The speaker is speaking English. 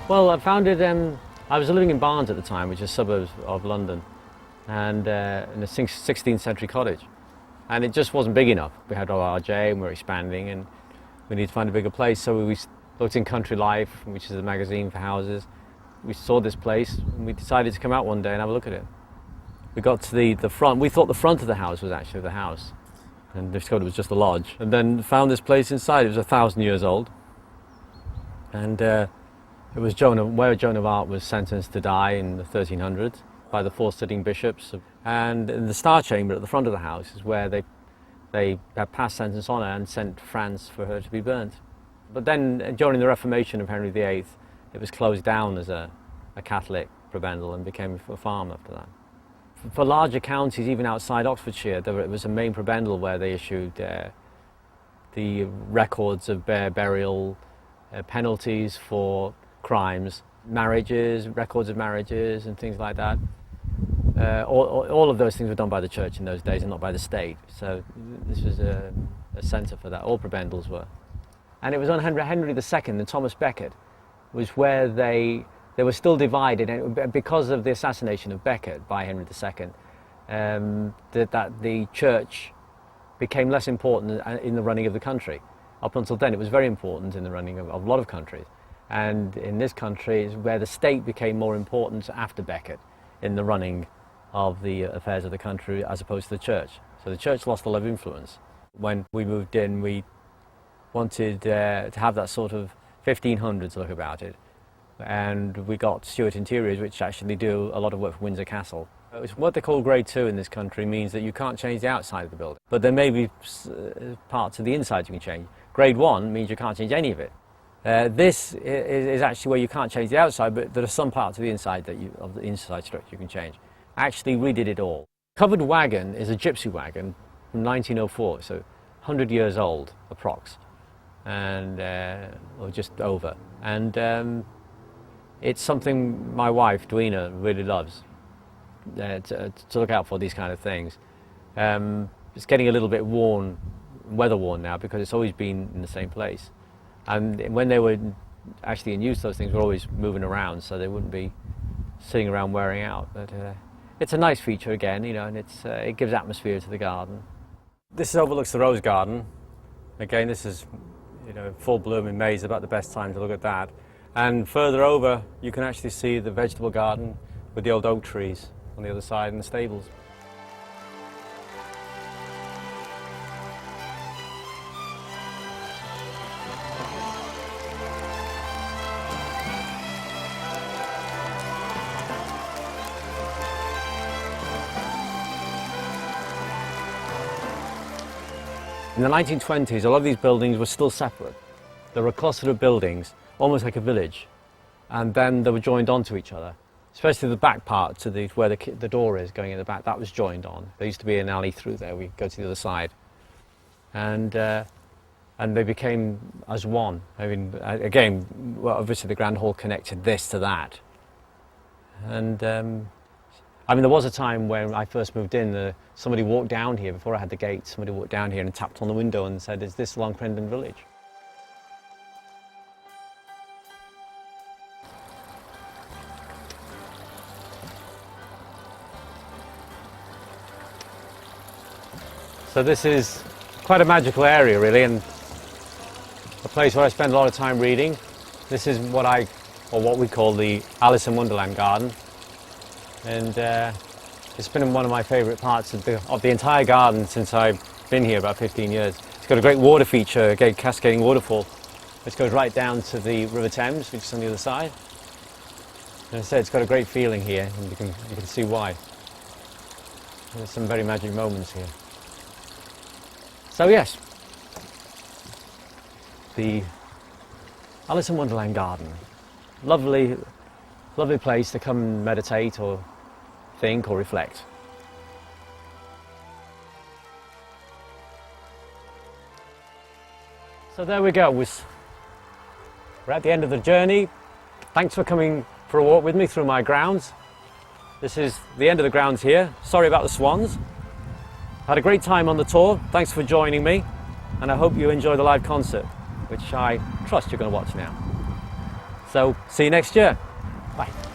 Well, I found it, I was living in Barnes at the time, which is suburbs of London, and in a 16th century cottage. And it just wasn't big enough. We had our RJ and we were expanding and we needed to find a bigger place. So we looked in Country Life, which is a magazine for houses. We saw this place and we decided to come out one day and have a look at it. We got to the front. We thought the front of the house was actually the house, and discovered it was just a lodge. And then found this place inside. It was 1,000 years old. And it was where Joan of Arc was sentenced to die in the 1300s by the 4 sitting bishops. And in the Star Chamber at the front of the house is where they had passed sentence on her and sent to France for her to be burnt. But then during the Reformation of Henry VIII, it was closed down as a Catholic prebendal and became a farm after that. For larger counties, even outside Oxfordshire, it was a main prebendal where they issued the records of burial, penalties for crimes, marriages, records of marriages and things like that. All of those things were done by the church in those days and not by the state. So this was a centre for that. All prebendals were. And it was on Henry II and Thomas Becket was where they were still divided, and because of the assassination of Becket by Henry II, that the church became less important in the running of the country. Up until then it was very important in the running of a lot of countries. And in this country is where the state became more important after Becket in the running of the affairs of the country as opposed to the church. So the church lost a lot of influence. When we moved in, we wanted to have that sort of 1500s look about it. And we got Stuart Interiors, which actually do a lot of work for Windsor Castle. It's what they call Grade 2 in this country means that you can't change the outside of the building. But there may be parts of the inside you can change. Grade 1 means you can't change any of it. This is actually where you can't change the outside, but there are some parts of the inside of the inside structure you can change. Actually redid it all. Covered wagon is a gypsy wagon from 1904, so 100 years old, approx, and or just over. And it's something my wife, Dweena, really loves to look out for these kind of things. It's getting a little bit weather worn now because it's always been in the same place. And when they were actually in use, those things were always moving around, so they wouldn't be sitting around wearing out. But it's a nice feature again, you know, and it gives atmosphere to the garden. This overlooks the rose garden. Again, this is, you know, full bloom in May is about the best time to look at that. And further over, you can actually see the vegetable garden with the old oak trees on the other side and the stables. In the 1920s, a lot of these buildings were still separate. They were a cluster of buildings, almost like a village, and then they were joined onto each other. Especially the back part, to where the door is going in the back, that was joined on. There used to be an alley through there. We go to the other side, and they became as one. I mean, again, well, obviously the Grand Hall connected this to that, and I mean, there was a time when I first moved in, somebody walked down here, before I had the gate, somebody walked down here and tapped on the window and said, "Is this Long Crendon Village?" So this is quite a magical area, really, and a place where I spend a lot of time reading. This is what we call the Alice in Wonderland garden. And it's been one of my favourite parts of the entire garden since I've been here, about 15 years. It's got a great water feature, a great cascading waterfall, which goes right down to the River Thames, which is on the other side. And as I said, it's got a great feeling here, and you can see why. There's some very magic moments here. So yes, the Alice in Wonderland garden. Lovely place to come and meditate or think or reflect. So there we go. We're at the end of the journey. Thanks for coming for a walk with me through my grounds. This is the end of the grounds here. Sorry about the swans. Had a great time on the tour. Thanks for joining me, and I hope you enjoy the live concert, which I trust you're going to watch now. So see you next year. Bye.